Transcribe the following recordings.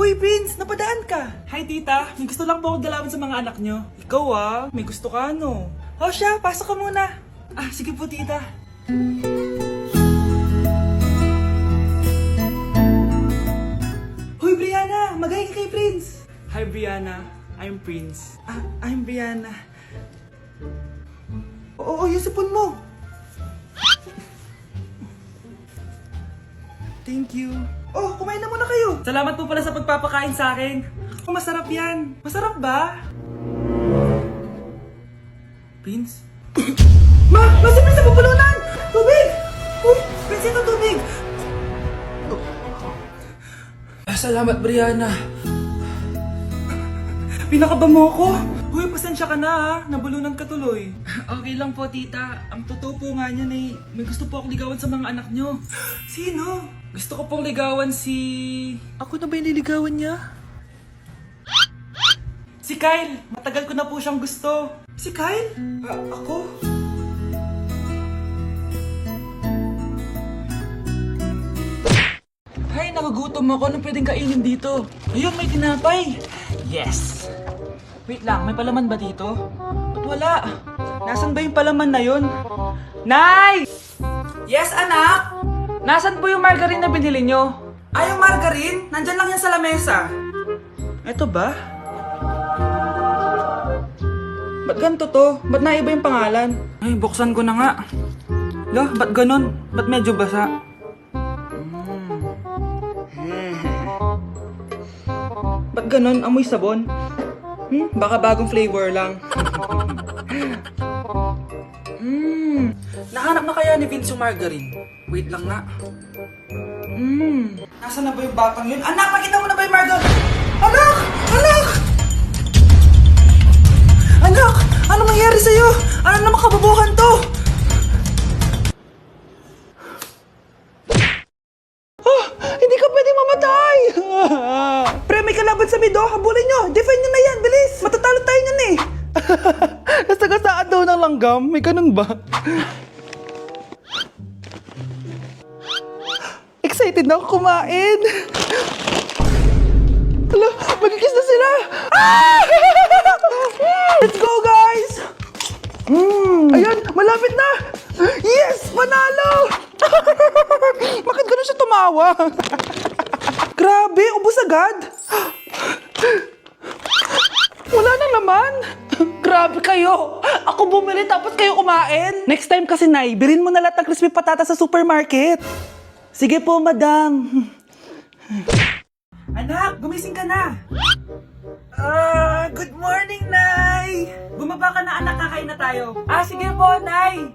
Uy, Prince! Napadaan ka! Hi, tita. May gusto lang po ako dalawin sa mga anak nyo. Ikaw may gusto ka no? O siya, pasok ka muna. Sige po, tita. Hoy, Brianna! Magaling ka kay Prince! Hi, Brianna. I'm Prince. I'm Brianna. Oo, yung sipon mo. Thank you. Oh, kumain na muna kayo. Salamat po pala sa pagpapakain sa akin. Masarap yan. Masarap ba? Prince? Si Prince na pupulunan! Tubig! Uy, Prince, ito tubig! Salamat, Brianna. Pinakaba mo ako. Uy, pasensya ka na nabulunan ka tuloy. Okay lang po, tita. Ang totoo po nga niyan may gusto po akong ligawan sa mga anak nyo. Sino? Gusto ko pong ligawan si... Ako na ba yung niligawan niya? Si Kyle! Matagal ko na po siyang gusto. Si Kyle? Ako? Ay, nakagutom ako. Anong pwedeng kainin dito? Ayun, may tinapay. Yes! Wait lang, may palaman ba dito? Ba't wala? Nasaan ba yung palaman na yun? Nay! Yes, anak? Nasaan po yung margarine na binili nyo? Yung margarine? Nandyan lang yan sa lamesa. Eto ba? Ba't ganito to? Ba't naiba yung pangalan? Ay, buksan ko na nga. Ba't ganun? Ba't medyo basa? Ba't ganun? Amoy sabon? Baka bagong flavor lang. Nahanap na kaya ni Vince yung margarine? Wait lang nga. Nasaan na ba yung batang yun? Anak, nakita mo na ba yung margarine? Anak! Anak! Anak! Ano nangyari sa'yo? Ano naman kababuhan to? Hindi ka pwede mamatay! Pre, may kalaban sa mid, habulin nyo! Defend nyo na yan! Bilis! Matatalo tayo nyan eh! Nasagasaan daw ng langgam? May ganun ba? Excited na ako kumain! Hala, magkikis na sila! Let's go, guys! Ayan, malapit na! Yes! Panalo! Bakit ganun siya tumawa? Grabe, ubos agad! Wala na naman! Grabe kayo! Ako bumili tapos kayo kumain! Next time kasi, Nay, bilhin mo na lahat ng crispy patata sa supermarket! Sige po, madam! Anak, gumising ka na! Good morning, Nay! Bumaba ka na, anak, kakain na tayo. Sige po, Nay!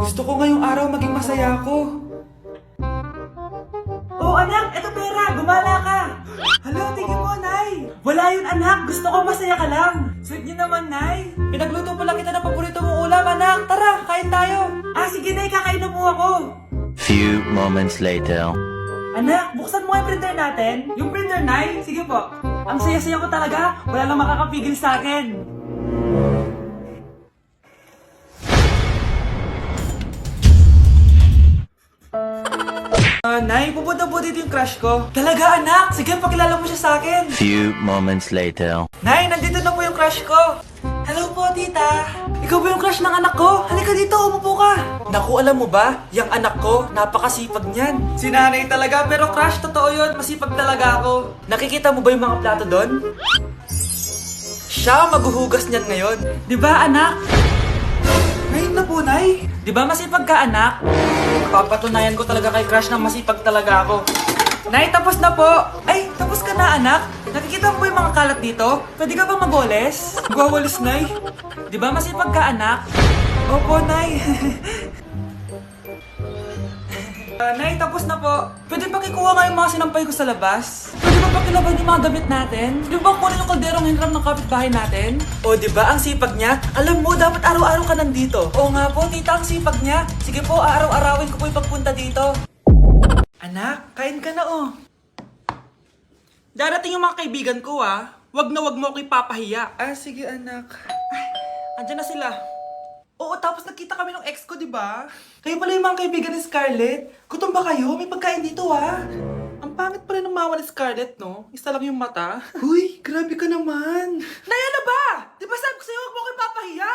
Gusto ko ngayong araw maging masaya ako. Oh, anak, eto pera, gumala ka! Hala, tingin mo, Nay! Wala yun, anak, gusto ko masaya ka lang. Sweet niyo naman, Nay. Pinagluto pala kita ng paborito mong ulam, anak. Tara, kain tayo. Sige, Nay, kakain na po ako. Few moments later. Anak, buksan mo yung printer natin. Yung printer, Nay? Sige po. Ang saya-saya ko talaga. Wala lang makakapigil sa akin. Nay, pupunta po dito yung crush ko. Talaga, anak? Sige, pakilala mo siya sa akin. Few moments later. Nay, nandito na po yung crush ko. Hello po, tita. Ikaw ba yung crush ng anak ko? Halika dito, umupo ka. Naku, alam mo ba? Yung anak ko, napakasipag niyan. Si nanay talaga, pero crush, totoo yun. Masipag talaga ako. Nakikita mo ba yung mga plato doon? Siya maghuhugas niyan ngayon. Di ba, anak? Ngayon na po, Nay. Di ba masipag ka, anak? Papatunayan ko talaga kay crush na masipag talaga ako. Nay, tapos na po. Ay, tapos ka na, anak. Nakikita mo ba yung mga kalat dito? Pwede ka bang magwalis? Magwawalis, Nay. Di ba masipag ka, anak? Opo, Nay. Nay, tapos na po. Pwede ba kikuha nga yung mga sinampay ko sa labas? Pwede ba pakilaban yung mga damit natin? Di ba kunin yung kalderong hinram ng kapitbahay natin? O, di ba ang sipag niya? Alam mo, dapat araw-araw ka nandito. Oo nga po, tita, ang sipag niya. Sige po, araw-arawin ko po yung pagpunta dito. Anak, kain ka na Darating yung mga kaibigan ko Wag na wag mo ako ipapahiya. Sige anak. Andyan na sila. Oo, tapos nagkita kami ng ex ko, di ba? Kayo pala yung mga kaibigan ni Scarlett. Gutom ba kayo? May pagkain dito Ang pangit pala ng tumawa ni Scarlett, no? Isa lang yung mata. Huy, grabe ka naman. Nay, ano ba? Di ba sabi ko sa'yo, huwag mo ko ipapahiya?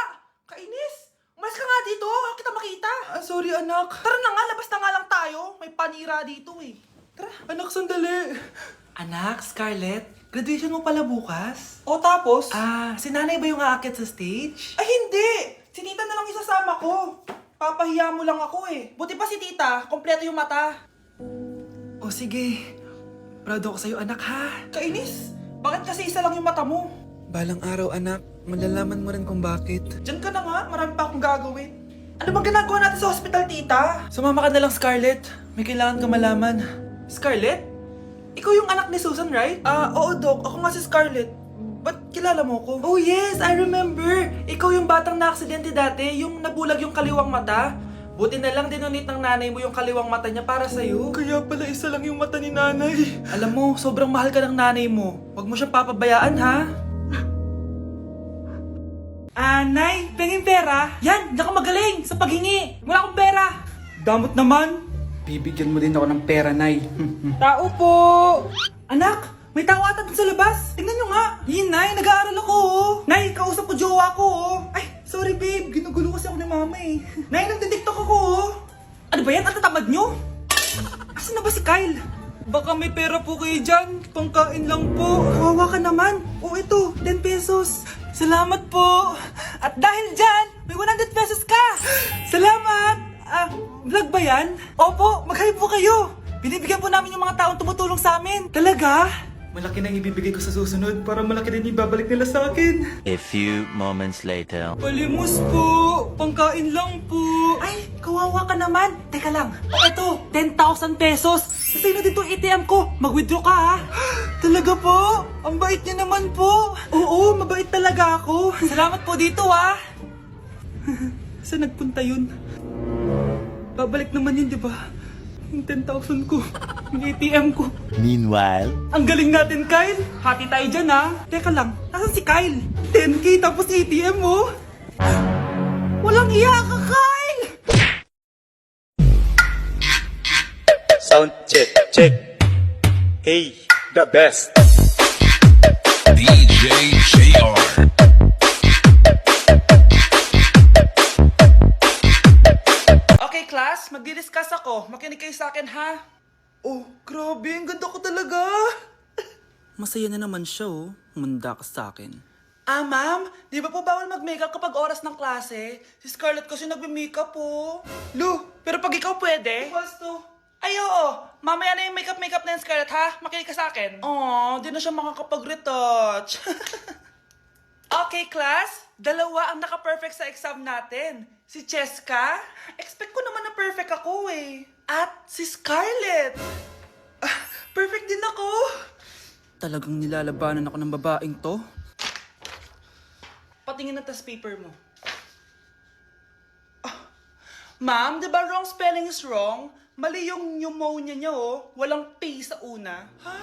Kainis. Umalis ka nga dito, huwag kita makita. Sorry, anak. Tara na nga, labas na nga lang tayo. May panira dito eh. Tara. Anak, sandali. Anak, Scarlett, graduation mo pala bukas? O tapos? Si nanay ba yung aakyat sa stage? Ay, hindi. Si tita na lang isasama ko. Papahiya mo lang ako eh. Buti pa si tita, kompleto yung mata. O sige, proud ako sa'yo anak ha. Kainis, bakit kasi isa lang yung mata mo? Balang araw anak, malalaman mo rin kung bakit. Diyan ka na nga, marami pa akong gagawin. Ano bang ginagawa natin sa hospital tita? Sumama ka na lang Scarlett, may kailangan ka malaman. Scarlett? Ikaw yung anak ni Susan, right? Oo Doc, ako nga si Scarlett. Ba't kilala mo ko? Oh yes, I remember! Ikaw yung batang na-aksidente dati, yung nabulag yung kaliwang mata. Buti na lang dinonate ng nanay mo yung kaliwang mata niya para sa'yo. Kaya pala isa lang yung mata ni nanay. Alam mo, sobrang mahal ka ng nanay mo. Huwag mo siyang papabayaan, ha? Nay, pengin pera? Yan, diyan ka magaling sa paghingi. Wala akong pera. Damot naman. Bibigyan mo din ako ng pera, Nay. Tao po! Anak, may tao ata dun sa labas. Tingnan nyo nga. Yun, Nay, nag-aaral ako, oh. Nay, kausap ko jowa ko, oh. Ay, sorry, babe. Ginugulo kasi ako ni mama, eh. Nay, nagtitiktok ako, oh. Ano ba yan? Ang tatamad nyo? Asan na ba si Kyle? Baka may pera po kayo dyan. Pangkain lang po. Kawawa ka naman. Oh, ito. 10 pesos. Salamat po. At dahil dyan, may 100 pesos ka. Salamat. Vlog ba yan? Opo, mag-hype po kayo. Binibigyan po namin yung mga taong tumutulong sa amin. Talaga? Malaki na ibibigay ko sa susunod para malaki din ibabalik nila sa akin. A few moments later. Palimos po! Pangkain lang po! Ay, kawawa ka naman! Teka lang, eto, 10,000 pesos! Sa'yo na dito ATM ko! Mag-withdraw ka ha! Talaga po? Ang bait niya naman po! Oo, mabait talaga ako! Salamat po dito ha! Saan nagpunta yun? Babalik naman yun, di ba? Yung 10,000 ko, yung ATM ko. Meanwhile, Ang galing natin, Kyle! Hati tayo dyan, ha? Teka lang, nasan si Kyle? 10K tapos ATM mo? Walang iya ka, Kyle! Sound check, check. Hey, the best. DJ JR. Okay, class, magdi-discuss ako. Makinig kayo sa akin, ha? Oh, grabe, ang ganda ko talaga. Masaya na naman siya, oh. Munda ka sa akin. Ma'am, di ba po bawal mag-makeup kapag oras ng klase? Si Scarlett kasi nagbe-makeup po. Lu, pero pag ikaw pwede? Basto. Ay, oo. Mamaya na yung makeup na yung Scarlett, ha? Makinig ka sa akin. Aw, di na siya makakapag-retouch. Okay, class. Dalawa ang naka-perfect sa exam natin. Si Cheska. Expect ko naman na perfect ako, eh. At si Scarlett. Perfect din ako. Talagang nilalabanan ako ng babaeng to. Patingin na test paper mo. Ma'am, di ba wrong spelling is wrong? Mali yung pneumonia niya, oh. Walang P sa una. Ha?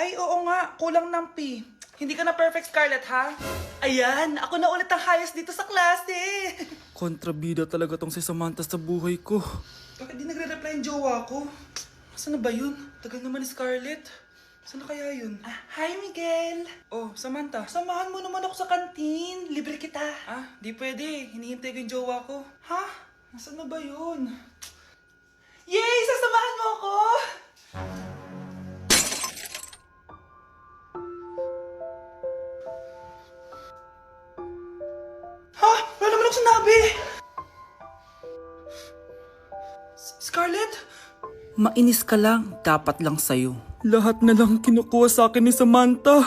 Ay, oo nga. Kulang ng P. Hindi ka na perfect, Scarlett, ha? Ayan, ako na ulit ang highest dito sa klase. Kontrabida talaga tong si Samantha sa buhay ko. Bakit di nagre-reply yung jowa ko? Saan na ba yun? Tagal naman ni Scarlett. Saan na kaya yun? Hi, Miguel! Oh, Samantha, samahan mo naman ako sa kantin. Libre kita. Di pwede. Hinihintay ko yung jowa ko. Ha? Nasaan na ba yun? Yay! Sasamahan mo ako! Ha? Wala naman ako sinabi! Scarlett? Mainis ka lang. Dapat lang sa'yo. Lahat na lang kinukuha sa akin ni Samantha.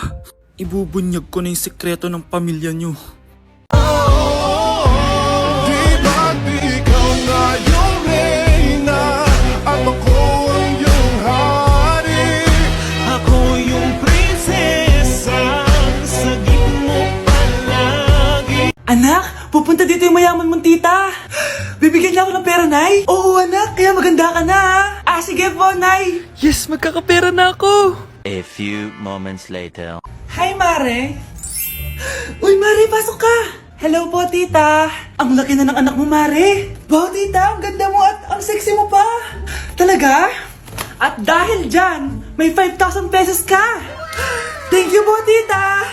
Ibubunyag ko na yung sekreto ng pamilya niyo. Di ba't ikaw nga yung reyna at ako ang iyong hari? Ako yung prinsesa, sagip mo palagi. Anak, pupunta dito yung mayaman mong tita. Bibigyan niya ako ng pera, Nay. Oo, anak. Kaya maganda ka na, ha? Sige po, Nay. Yes, magkakapera na ako. a few moments later. Hi, Mare. Uy, Mare, pasok ka. Hello po, tita. Ang laki na ng anak mo, Mare. Wow, tita, ang ganda mo at ang sexy mo pa. Talaga? At dahil dyan, may 5,000 pesos ka. Thank you po, tita.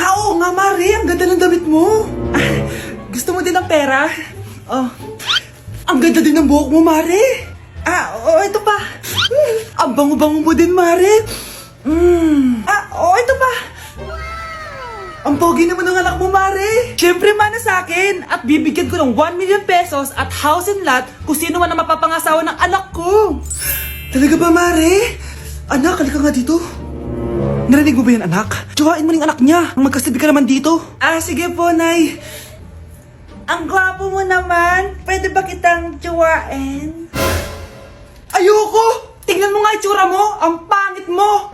Oo nga, Mare. Ang ganda ng damit mo. Gusto mo din ng pera? Oh. Ang ganda din ng buhok mo, Mare. Ito pa. Ang bango-bango mo din, Mare. Ito pa. Ang pogi naman ng anak mo, Mare. Siyempre, mana sa akin. At bibigyan ko ng 1 million pesos at house and lot kung sino man ang mapapangasawa ng anak ko. Talaga ba, Mare? Anak, halika nga dito. Narinig mo ba yan, anak? Tsuhain mo ng anak niya. Ang magkasabi ka naman dito. Sige po, Nay. Ang gwapo mo naman. Pwede ba kitang tsuhain? Ayoko! Tingnan mo nga itsura mo. Ang pangit mo.